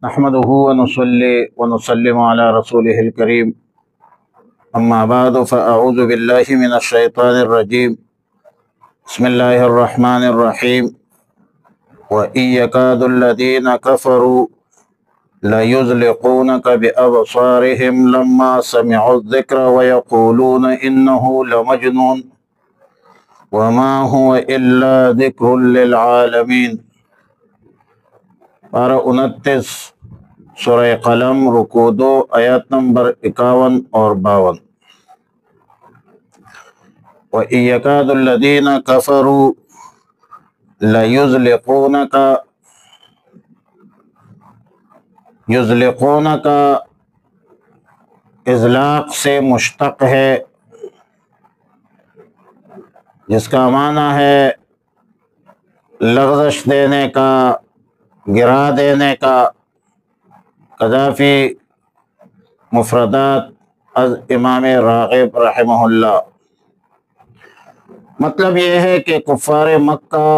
نحمده ونصلي ونسلم على رسوله الكريم أما بعد فأعوذ بالله من الشيطان الرجيم بسم الله الرحمن الرحيم وإن يكاد الذين كفروا ليزلقونك بأبصارهم لما سمعوا الذكر ويقولون إنه لمجنون وما هو إلا ذكر للعالمين۔ پارہ 29 سورہ قلم رکوع 2 آیات نمبر 51 اور 52۔ وَإِن يَكَادُ الَّذِينَ كَفَرُوا لَيُزْلِقُونَكَ، یزلقونک ازلاق سے مشتق ہے، جس کا معنی ہے لغزش دینے کا، گرا دینے کا۔ قذافی مفردات از امام راغب رحمہ اللہ۔ مطلب یہ ہے کہ کفار مکہ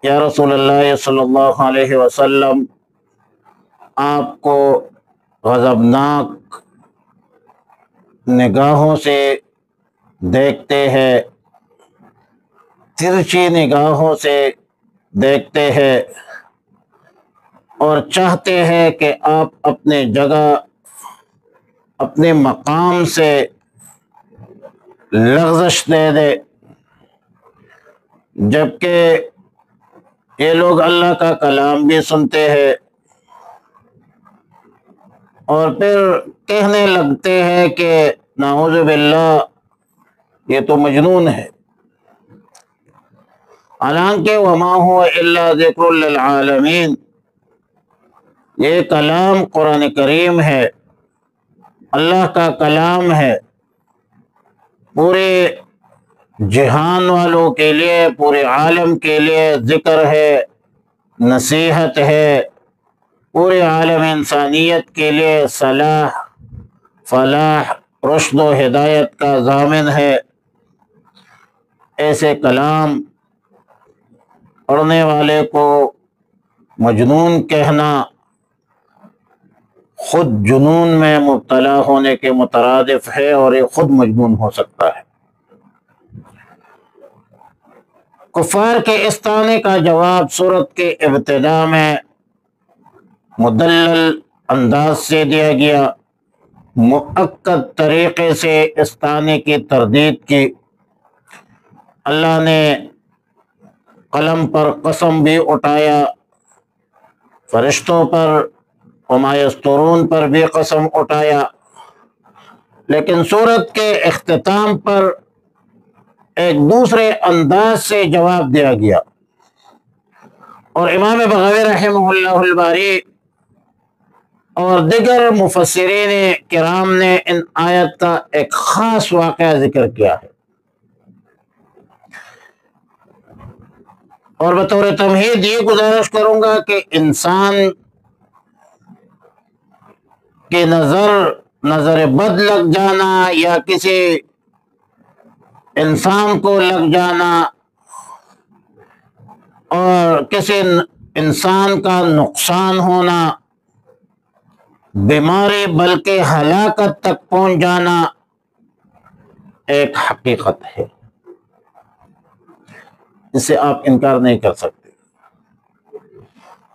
یا رسول اللہ صلی اللہ علیہ وسلم آپ کو غضبناک نگاہوں سے دیکھتے ہیں، ترچھی نگاہوں سے دیکھتے ہیں اور چاہتے ہیں کہ آپ اپنے جگہ، اپنے مقام سے لغزش دے دے، جبکہ یہ لوگ اللہ کا کلام بھی سنتے ہیں اور پھر کہنے لگتے ہیں کہ نعوذ باللہ یہ تو مجنون ہے، حالانکہ وما هو الا ذکر للعالمین، یہ کلام قرآن کریم ہے، اللہ کا کلام ہے، پورے جہان والوں کے لیے، پورے عالم کے لیے ذکر ہے، نصیحت ہے، پورے عالم انسانیت کے لیے صلاح، فلاح، رشد و ہدایت کا ضامن ہے۔ ایسے کلام پڑھنے والے کو مجنون کہنا خود جنون میں مبتلا ہونے کے مترادف ہے، اور یہ خود مجنون ہو سکتا ہے۔ کفار کے اس طعنے کا جواب سورت کے ابتدا میں مدلل انداز سے دیا گیا، مؤکد طریقے سے اس طعنے کی تردید کی۔ اللہ نے قلم پر قسم بھی اٹھایا، فرشتوں پر، وما یسترون پر بھی قسم اٹھایا، لیکن سورت کے اختتام پر ایک دوسرے انداز سے جواب دیا گیا، اور امام بغوی رحمہ اللہ الباری اور دیگر مفسرین کرام نے ان آیت کا ایک خاص واقعہ ذکر کیا ہے، اور بطور تمہید یہ گزارش کروں گا کہ انسان کی نظر بد لگ جانا یا کسی انسان کو لگ جانا اور کسی انسان کا نقصان ہونا، بیماری بلکہ ہلاکت تک پہنچ جانا ایک حقیقت ہے، اسے آپ انکار نہیں کر سکتے۔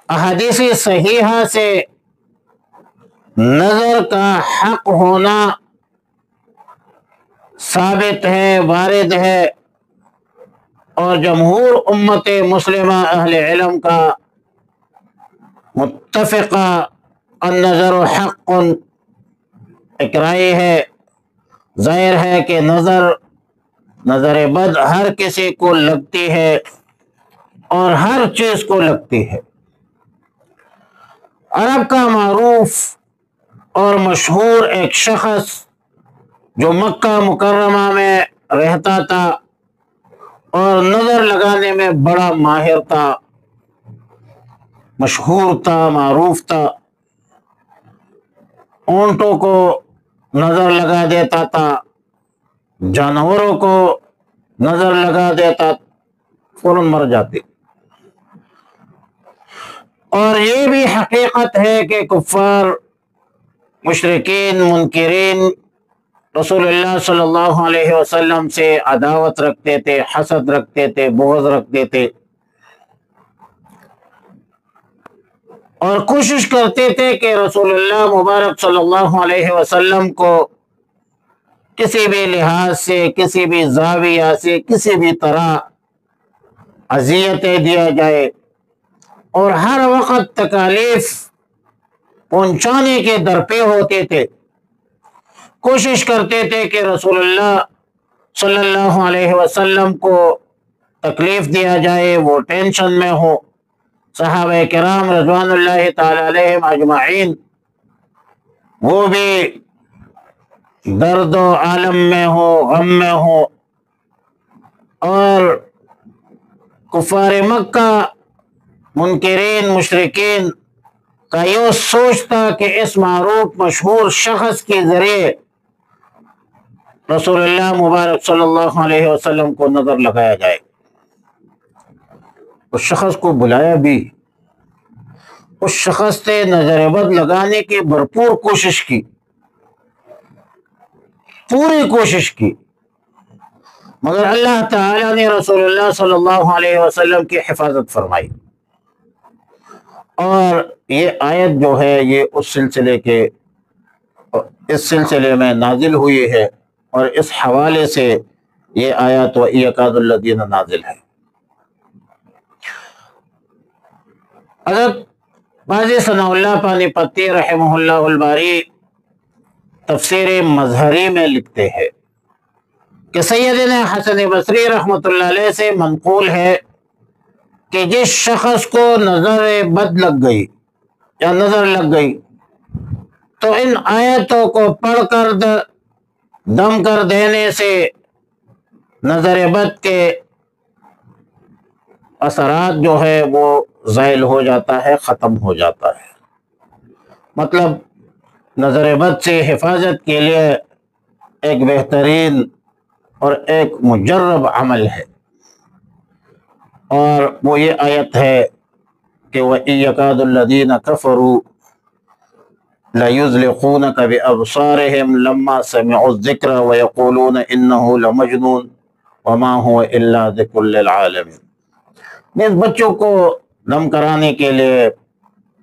احادیث صحیحہ سے نظر کا حق ہونا ثابت ہے، وارد ہے، اور جمہور امت مسلمہ اہل علم کا متفقہ النظر حق اقرائی ہے۔ ظاہر ہے کہ نظر بد ہر کسی کو لگتی ہے اور ہر چیز کو لگتی ہے۔ عرب کا معروف اور مشہور ایک شخص جو مکہ مکرمہ میں رہتا تھا اور نظر لگانے میں بڑا ماہر تھا، مشہور تھا، معروف تھا، اونٹوں کو نظر لگا دیتا تھا، جانوروں کو نظر لگا دیتا، فوراً مر جاتے۔ اور یہ بھی حقیقت ہے کہ کفار، مشرکین، منکرین رسول اللہ صلی اللہ علیہ وسلم سے عداوت رکھتے تھے، حسد رکھتے تھے، بغض رکھتے تھے، اور کوشش کرتے تھے کہ رسول اللہ مبارک صلی اللہ علیہ وسلم کو کسی بھی لحاظ سے، کسی بھی زاویہ سے، کسی بھی طرح اذیتیں دیا جائے، اور ہر وقت تکالیف پہنچانے کے درپے ہوتے تھے۔ کوشش کرتے تھے کہ رسول اللہ صلی اللہ علیہ وسلم کو تکلیف دیا جائے، وہ ٹینشن میں ہو۔ صحابہ کرام رضوان اللہ تعالی علیہم اجمعین وہ بھی درد و عالم میں ہو، غم میں ہو، اور کفار مکہ، منکرین، مشرکین کا یہ سوچ تھا کہ اس معروف مشہور شخص کے ذریعے رسول اللہ مبارک صلی اللہ علیہ وسلم کو نظر لگایا جائے۔ اس شخص کو بلایا بھی، اس شخص سے نظر بد لگانے کی بھرپور کوشش کی، پوری کوشش کی، مگر اللہ تعالی نے رسول اللہ صلی اللہ علیہ وسلم کی حفاظت فرمائی۔ اور یہ آیت جو ہے یہ اس سلسلے میں نازل ہوئی ہے، اور اس حوالے سے یہ آیت وَإِن يَكَادُ الَّذِينَ نازل ہے۔ حضرت قاضی ثناء اللہ پانی پتی رحمہ اللہ الباری تفسیر مظہری میں لکھتے ہیں کہ سیدنا حسن بصری رحمۃ اللہ علیہ سے منقول ہے کہ جس شخص کو نظر بد لگ گئی یا نظر لگ گئی تو ان آیتوں کو پڑھ کر دم کر دینے سے نظر بد کے اثرات جو ہے وہ زائل ہو جاتا ہے، ختم ہو جاتا ہے۔ مطلب نظر بد سے حفاظت کے لیے ایک بہترین اور ایک مجرب عمل ہے، اور وہ یہ آیت ہے کہ وَإِن يَكَادُ الَّذِينَ كَفَرُوا لَيُزْلِقُونَكَ بِأَبْصَارِهِمْ لَمَّا سَمِعُوا الذِّكْرَ وَيَقُولُونَ إِنَّهُ لَمَجْنُونٌ وَمَا هُوَ إِلَّا ذِكْرٌ لِّلْعَالَمِينَ۔ اس بچوں کو دم کرانے کے لیے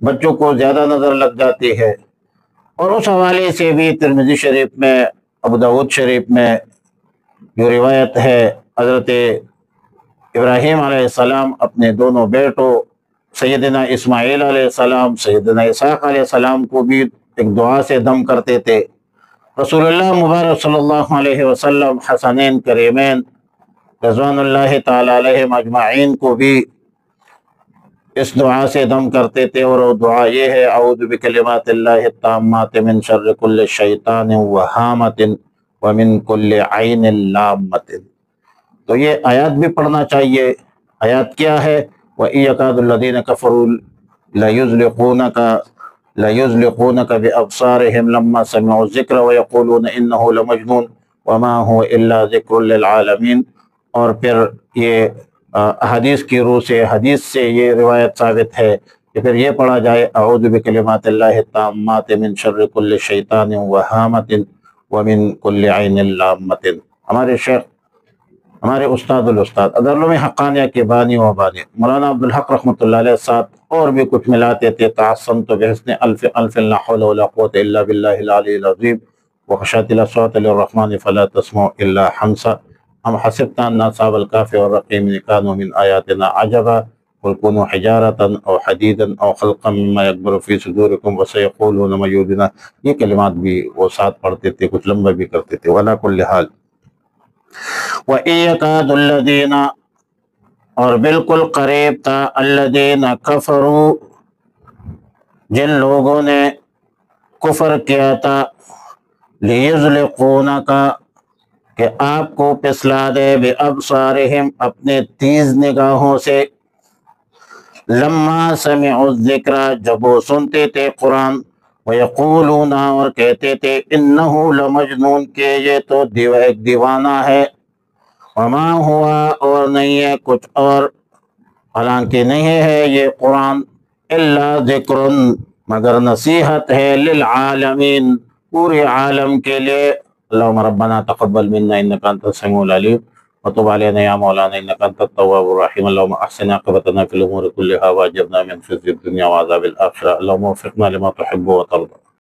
بچوں کو زیادہ نظر لگ جاتی ہے، اور اس حوالے سے بھی ترمذی شریف میں، ابو داؤد شریف میں جو روایت ہے، حضرت ابراہیم علیہ السلام اپنے دونوں بیٹوں سیدنا اسماعیل علیہ السلام، سیدنا اسحاق علیہ السلام کو بھی ایک دعا سے دم کرتے تھے۔ رسول اللہ مبارک صلی اللہ علیہ وسلم حسنین کریمین رضوان اللہ تعالی علیہم اجمعین کو بھی اس دعا سے دم کرتے تھے، اور وہ دعا یہ ہے: اعوذ بکلمات اللہ التامات من شر کل شیطان وہامۃ ومن کل عین لامۃ۔ تو یہ آیات بھی پڑھنا چاہیے۔ آیات کیا ہے؟ وَإِن يَكَادُ الَّذِينَ كَفَرُوا لَيُزْلِقُونَكَ بِأَبْصَارِهِمْ لَمَّا سَمِعُوا الذِّكْرَ وَيَقُولُونَ إِنَّهُ لَمَجْنُونٌ وَمَا هُوَ إِلَّا ذِكْرٌ لِّلْعَالَمِينَ۔ اور پھر یہ حدیث کی روح سے، حدیث سے یہ روایت ثابت ہے کہ پھر یہ پڑھا جائے: اعوذ بکلمات اللہ التامات من شر کل شیطان وہامۃ ومن کل عین لامۃ۔ ہمارے شیخ، ہمارے استاد الاستاد ادرلوم حقانیہ کے بانی و بانی مولانا عبدالحق رحمۃ اللہ علیہ ساتھ اور بھی کچھ ملاتے تھے: تعصمت بحسن الف الف لا حول ولا قوة الا باللہ العلی العظیم وخشعت الاصوات للرحمن فلا تسمع الا حمسا ام حسبت ان اصحاب الکهف والرقیم كانوا من آیاتنا عجبا قل كونوا حجارة او حدیدا او خلقا مما يكبر في صدوركم وسيقولون من يعيدنا۔ یہ کلمات بھی وہ ساتھ پڑھتے تھے، کچھ لمبا بھی کرتے تھے۔ وعلی کل حال وَإِن يَكَادُ الَّذِينَ، اور بالکل قریب تھا، الَّذِينَ كَفَرُوا، جن لوگوں نے کفر کیا تھا، لِيُزْلِقُونَكَ، کہ آپ کو پسلا دے، بِأَبْصَارِهِمْ، اپنے تیز نگاہوں سے، لَمَّا سَمِعُوا الذِّكْرَ، جب وہ سنتے تھے قرآن، وَيَقُولُونَ، اور کہتے تھے، إِنَّهُ لَمَجْنُونٌ، کہ یہ تو ایک دیوانہ ہے، وما ہوا، اور نہیں ہے کچھ اور، حالانکہ نہیں ہے یہ قرآن، الا ذکر، مگر نصیحت ہے، للعالمین، پورے عالم کے لیے۔ اللہم ربنا تقبل منا انک انت السمیع العلیم وتب علینا یا مولانا انک انت التواب الرحیم، اللہم احسن عاقبتنا فی الامور کلها واجرنا من خزي الدنیا وعذاب الآخرہ، اللہم وفقنا لما تحب وترضى۔